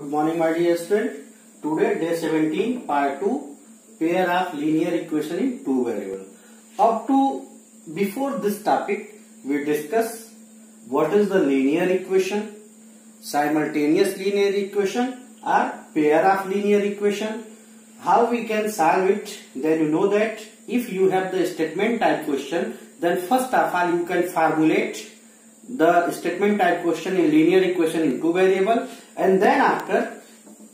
Good morning, my dear student. Today, day 17, part 2, pair of linear equation in two variable. Before this topic, we discuss what is the linear equation, simultaneous linear equation or pair of linear equation, how we can solve it. Then you know that if you have the statement type question, then first of all you can formulate the statement type question in linear equation in two variable, and then after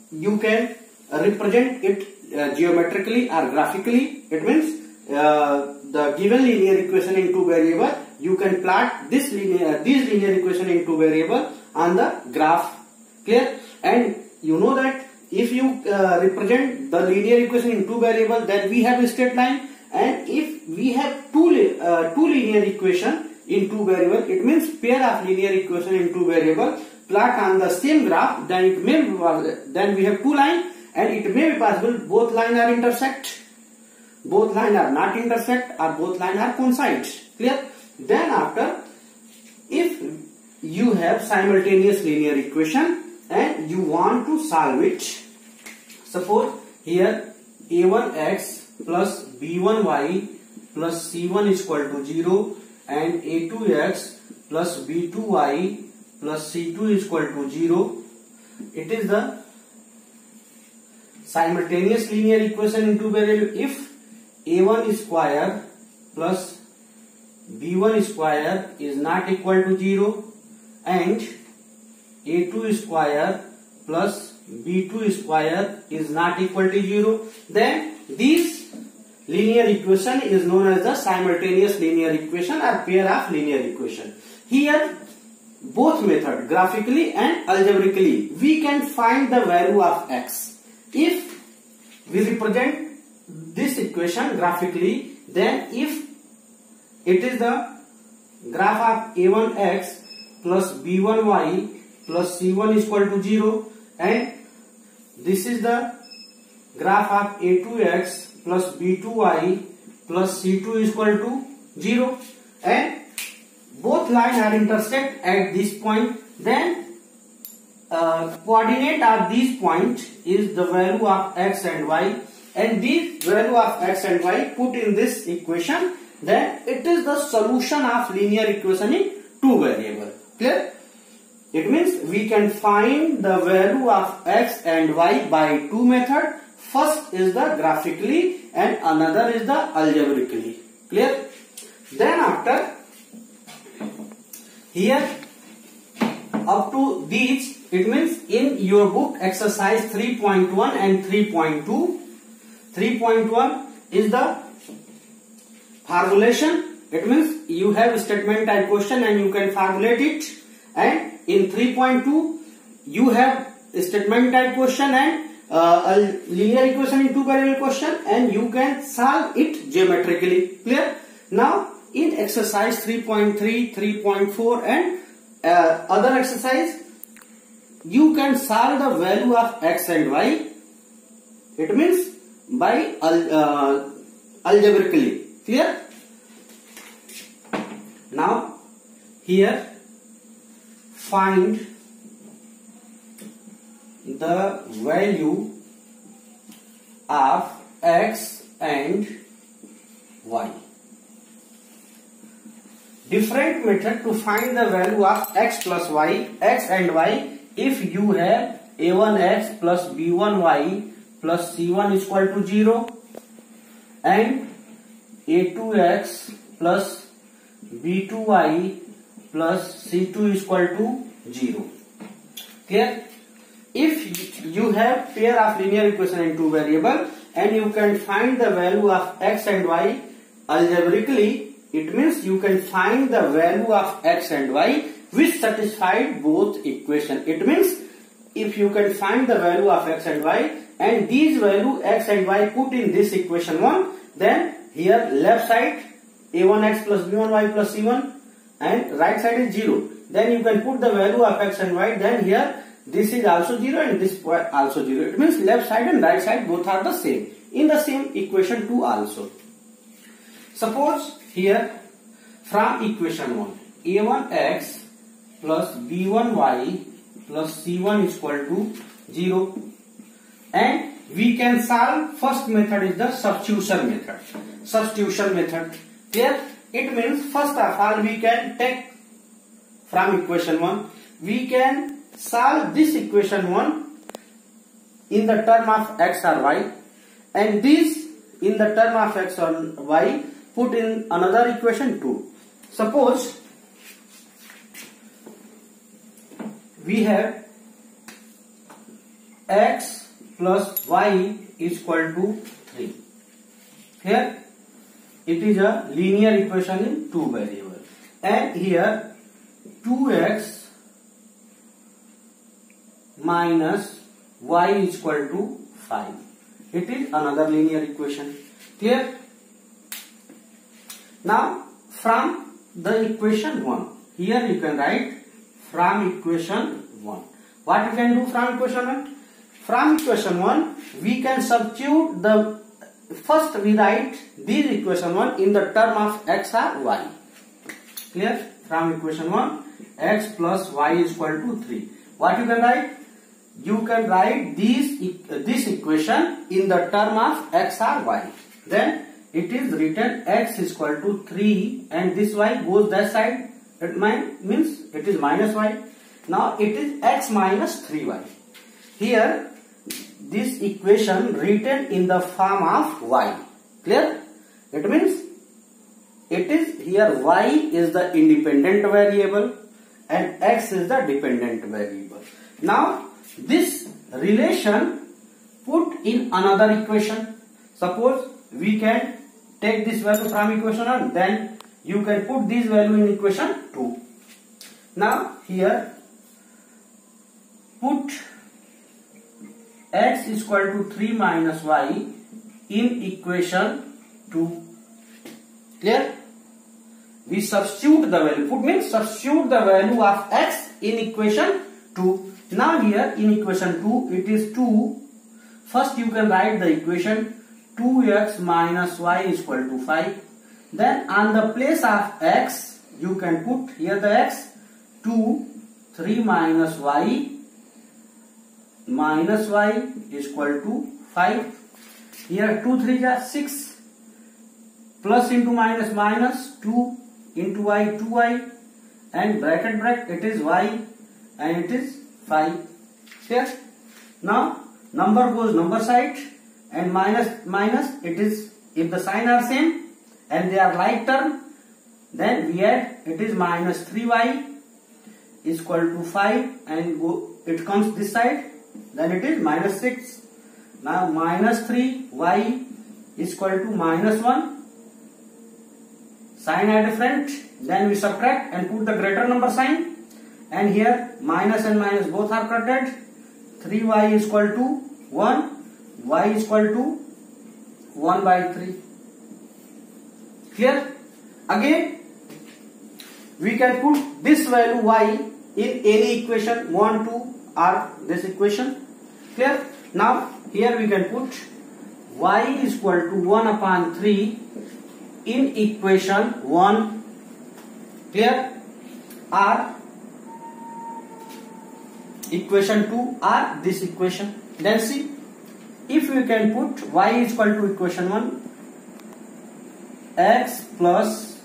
you can represent it geometrically or graphically. It means the given linear equation in two variable, you can plot this linear equation in two variable on the graph. Clear? And you know that if you represent the linear equation in two variable, then we have a straight line, and if we have two linear equation in two variable, it means pair of linear equation in two variable plot on the same graph, then it may be, then we have two lines, and it may be possible both lines are intersect, both lines are not intersect, or both lines are coincide. Clear? Then after, if you have simultaneous linear equation and you want to solve it, suppose here a1x plus b1y plus c1 is equal to 0 and a2x plus b2y plus c2 is equal to 0. It is the simultaneous linear equation in two variable. If a1 square plus b1 square is not equal to 0 and a2 square plus b2 square is not equal to 0, then this linear equation is known as the simultaneous linear equation or pair of linear equation. Here both method, graphically and algebraically, we can find the value of x. If we represent this equation graphically, then if it is the graph of a1x plus b1y plus c1 is equal to 0, and this is the graph of a2x plus b2y plus c2 is equal to 0, and both lines are intersect at this point, then coordinate of this point is the value of x and y, and this value of x and y put in this equation, then it is the solution of linear equation in two variable. Clear? It means we can find the value of x and y by two method. First is the graphically and another is the algebraically. Clear? Then after, here up to these, it means in your book exercise 3.1 and 3.2. 3.1 is the formulation. It means you have statement type question and you can formulate it, and in 3.2 you have statement type question and a linear equation in two variable question, and you can solve it geometrically. Clear? Now in exercise 3.3, 3.4 and other exercise, you can solve the value of x and y. It means by algebraically. Clear? Now here find the value of x and y. Different method to find the value of x plus y, x and y. If you have a1x plus b1y plus c1 is equal to 0 and a2x plus b2y plus c2 is equal to 0. Clear? If you have pair of linear equation in two variable and you can find the value of x and y algebraically, it means you can find the value of x and y which satisfied both equation. It means if you can find the value of x and y and these value x and y put in this equation 1, then here left side a1x plus b1y plus c1 and right side is 0. Then you can put the value of x and y, then here this is also 0 and this also 0. It means left side and right side both are the same in the same equation 2 also. Suppose here from equation 1 a1x plus b1y plus c1 is equal to 0. And we can solve first method is the substitution method. Substitution method. Here it means first of all we can take from equation 1. We can solve this equation 1 in the term of x or y, and this in the term of x or y put in another equation 2. Suppose we have x plus y is equal to 3. Here it is a linear equation in two variables, and here 2x minus y is equal to 5. It is another linear equation. Clear? Now from the equation 1, here you can write from equation 1. What we can do from equation 1? From equation 1 we can substitute the first we write this equation 1 in the term of x or y. Clear? From equation 1 x plus y is equal to 3. What you can write? You can write this equation in the term of x or y. Then it is written x is equal to 3 and this y goes that side. It means it is minus y. Now it is x minus 3y. Here this equation written in the form of y. Clear? It means it is here y is the independent variable and x is the dependent variable. Now this relation put in another equation. Suppose we can take this value from equation 1, then you can put this value in equation 2. Now here put x is equal to 3 minus y in equation 2. Clear? We substitute the value. Put means substitute the value of x in equation 2. Now here in equation 2 it is 2. First you can write the equation 2x minus y is equal to 5. Then on the place of x you can put here the x 2 3 minus y is equal to 5. Here 2 3 is 6. Plus into minus minus 2 into y 2y and bracket it is y and it is 5. Here now number goes number side and minus it is, if the sign are same and they are like term, then we add, it is minus 3y is equal to 5 and it comes this side, then it is minus 6. Now minus 3y is equal to minus 1. Sign are different, then we subtract and put the greater number sign, and here minus and minus both are cutted. 3y is equal to 1, y is equal to 1 by 3. Clear? Again we can put this value y in any equation 1, 2 or this equation. Clear? Now here we can put y is equal to 1 upon 3 in equation 1. Clear? Or equation 2 or this equation. Then see, if we can put y is equal to equation 1, x plus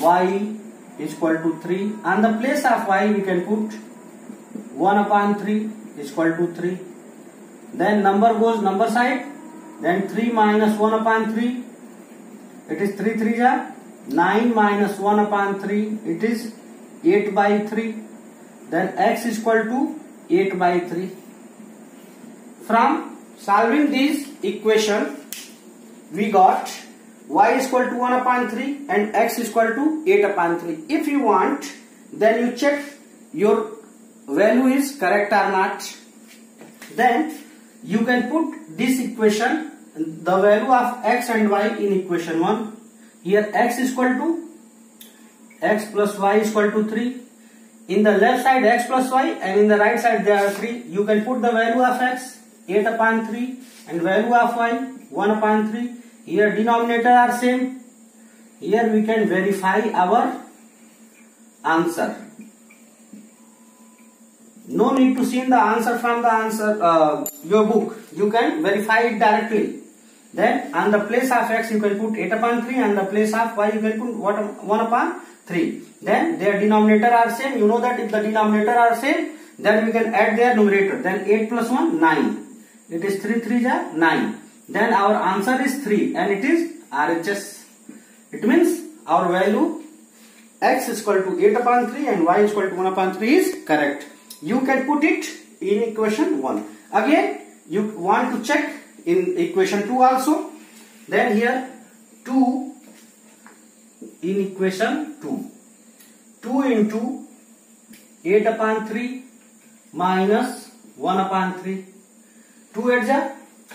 y is equal to 3. On the place of y we can put 1 upon 3 is equal to 3. Then number goes number side. Then 3 minus 1 upon 3. It is 3 3 ja 9 minus 1 upon 3. It is 8 by 3. Then x is equal to 8 by 3. From solving this equation, we got y is equal to 1 upon 3 and x is equal to 8 upon 3. If you want, then you check your value is correct or not. Then you can put this equation, the value of x and y in equation 1. Here x is equal to x plus y is equal to 3. In the left side x plus y and in the right side there are 3. You can put the value of x 8 upon 3 and value of y 1 upon 3. Here denominator are same. Here we can verify our answer. No need to see the answer from the your book. You can verify it directly. Then on the place of x you can put 8 upon 3, and the place of y you can put 1 upon 3. Then their denominator are same. You know that if the denominator are same, then we can add their numerator. Then 8 plus 1, 9. It is 3 3 ja 9. Then our answer is 3 and it is RHS. It means our value x is equal to 8 upon 3 and y is equal to 1 upon 3 is correct. You can put it in equation 1. Again, you want to check in equation 2 also. Then here 2 in equation 2. 2 into 8 upon 3 minus 1 upon 3. 2 8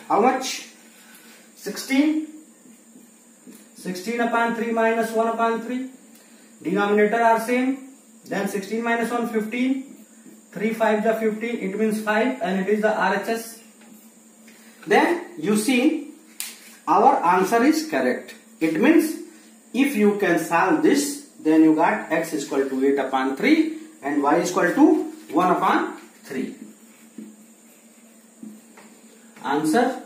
how much? 16. 16 upon 3 minus 1 upon 3. Denominator are same. Then 16 minus 1, 15. 3 5 is 15. It means 5 and it is the RHS. Then you see our answer is correct. It means if you can solve this, then you got x is equal to 8 upon 3 and y is equal to 1 upon 3. Answer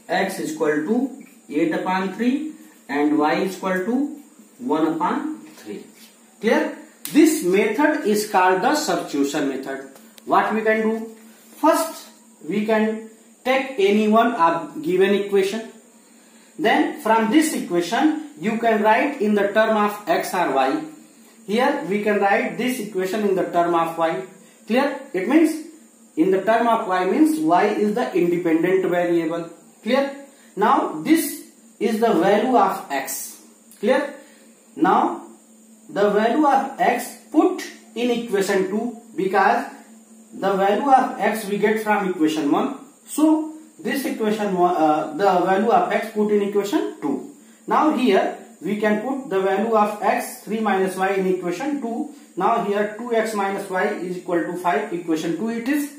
x is equal to 8 upon 3 and y is equal to 1 upon 3. Clear? This method is called the substitution method. What we can do? First, we can take any one given equation. Then from this equation, you can write in the term of x or y. Here we can write this equation in the term of y. Clear? It means in the term of y means y is the independent variable. Clear? Now this is the value of x. Clear? Now the value of x put in equation 2 because the value of x we get from equation 1. So this equation the value of x put in equation 2. Now here we can put the value of x 3 minus y in equation 2. Now here 2x minus y is equal to 5. Equation 2 it is.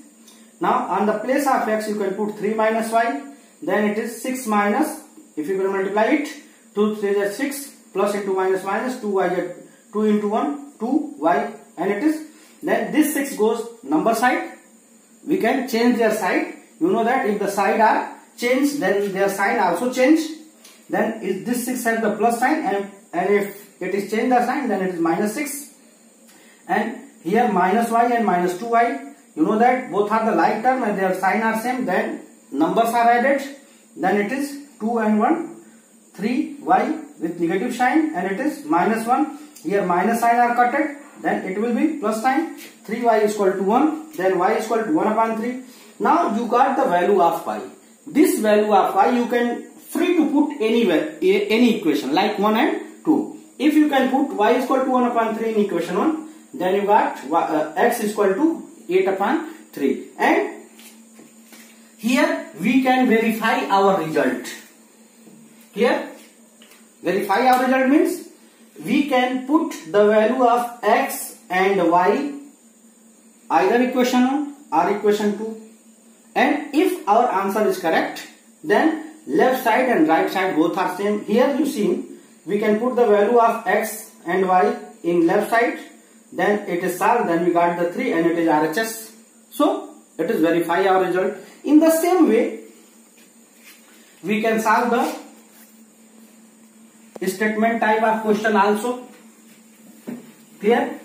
Now on the place of x you can put 3 minus y. Then it is 6 minus, if you can multiply it, 2 3 is 6 plus into minus minus 2y get 2 into 1 2y and it is. Then this 6 goes number side. We can change their side. You know that if the side are changed, then their sign also change. Then if this 6 has the plus sign and if it is changed the sign, then it is minus 6. And here minus y and minus 2y. You know that both are the like term and their sign are same. Then numbers are added. Then it is 2 and 1, 3y with negative sign and it is minus 1. Here minus sign are cutted. Then it will be plus sign. 3y is equal to 1. Then y is equal to 1 upon 3. Now you got the value of y. This value of y you can free to put anywhere, any equation like 1 and 2. If you can put y is equal to 1 upon 3 in equation 1, then you got x is equal to 8 upon 3. And here we can verify our result. Here verify our result means we can put the value of x and y either equation 1 or equation 2. And if our answer is correct, then left side and right side both are same. Here you see we can put the value of x and y in left side. Then it is solved. Then we got the 3 and it is RHS. So it is verify our result. In the same way, we can solve the statement type of question also. Clear?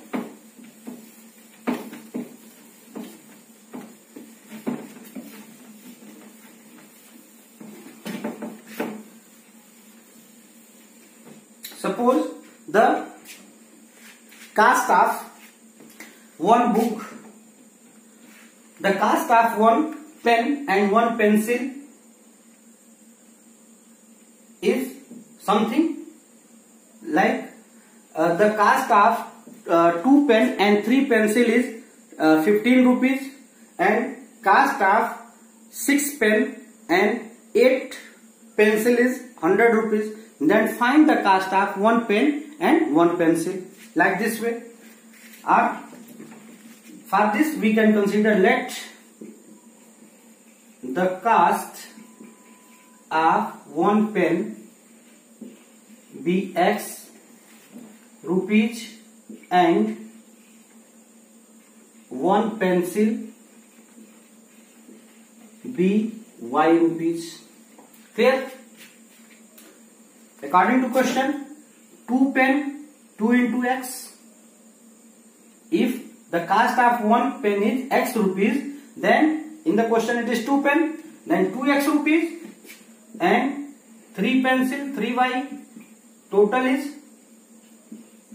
Suppose the cost of one book, the cost of one pen and one pencil is something like the cost of 2 pen and 3 pencil is 15 rupees and cost of 6 pen and 8 pencil is 100 rupees. Then find the cost of 1 pen and 1 pencil like this way. Or for this we can consider let the cost of 1 pen be x rupees and 1 pencil, B, Y rupees. Clear? According to question, 2 pen, 2 into X. If the cost of 1 pen is X rupees, then in the question it is 2 pen, then 2X rupees, and 3 pencil, 3Y, total is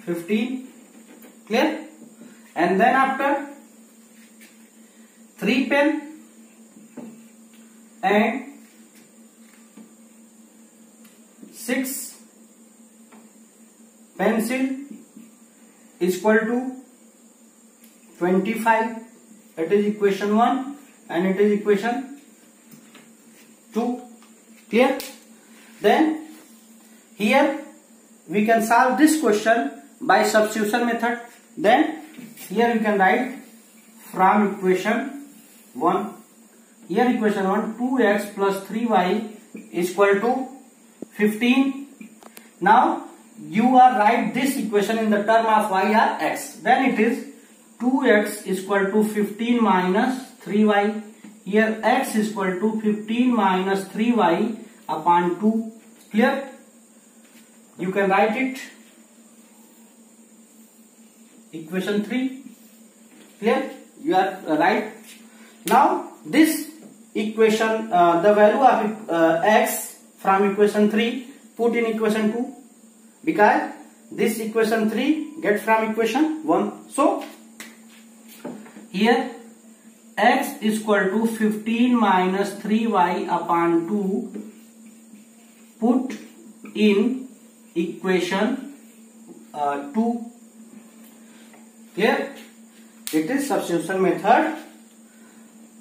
15. Clear? And then after 3 pen and 6 pencil is equal to 25. It is equation 1 and it is equation 2. Clear? Then here we can solve this question by substitution method. Then here you can write from equation 1. Here equation 1, 2x plus 3y is equal to 15. Now you are write this equation in the term of y or x. Then it is 2x is equal to 15 minus 3y. Here x is equal to 15 minus 3y upon 2. Clear? You can write it equation 3. Clear? You are right. Now this equation, the value of x from equation 3 put in equation 2, because this equation 3 get from equation 1. So here x is equal to 15 minus 3y upon 2 put in equation 2. Clear? It is substitution method.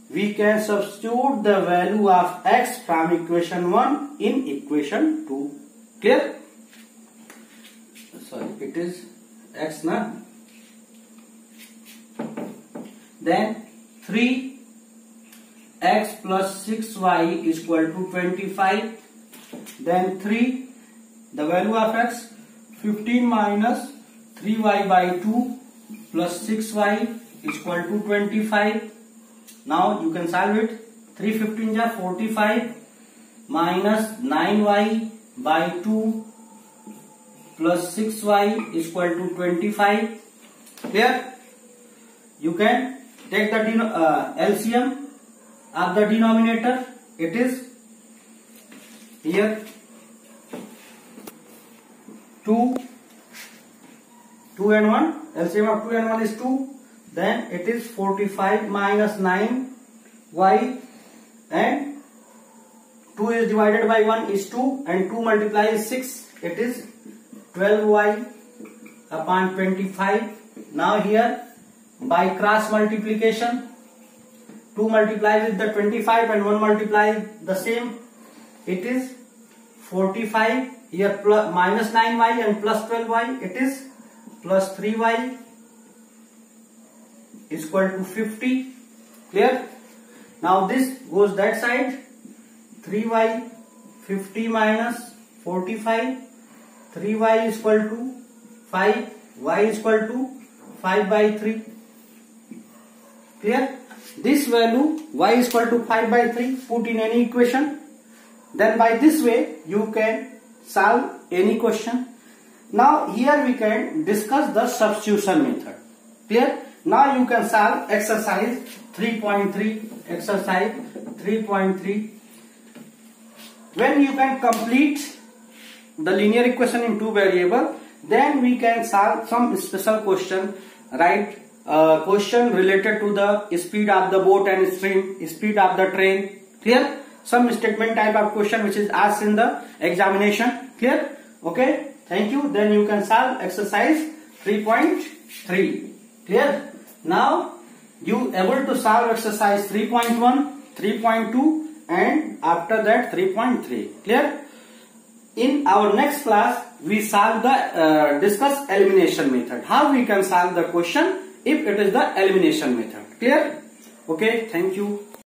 We can substitute the value of x from equation 1 in equation 2. Clear? Sorry, it is x na. Then 3x plus 6y is equal to 25. Then 3, the value of x, 15 minus 3y by 2 plus 6y is equal to 25. Now you can solve it. 3 15 is 45 minus 9y by 2 plus 6y is equal to 25. Clear? You can take the LCM of the denominator. It is here 2 and 1. LCM of 2 and 1 is 2. Then it is 45 minus 9y, and 2 is divided by 1 is 2, and 2 multiplied is 6. It is 12y upon 25. Now here by cross multiplication, 2 multiplies with the 25 and 1 multiplies the same. It is 45. Here plus minus 9y and plus 12y. It is plus 3y is equal to 50. Clear? Now this goes that side. 3y 50 minus 45. 3y is equal to 5. Y is equal to 5 by 3. Clear? This value y is equal to 5 by 3 put in any equation. Then by this way you can solve any question. Now here we can discuss the substitution method. Clear? Now you can solve exercise 3.3. Exercise 3.3. When you can complete the linear equation in two variables, then we can solve some special question. Write question related to the speed of the boat and stream, speed of the train. Clear? Some statement type of question which is asked in the examination. Clear? Okay. Thank you. Then you can solve exercise 3.3. Clear? Now you able to solve exercise 3.1, 3.2 and after that 3.3. Clear? In our next class we solve the discuss elimination method. How we can solve the question if it is the elimination method. Clear? Okay. Thank you.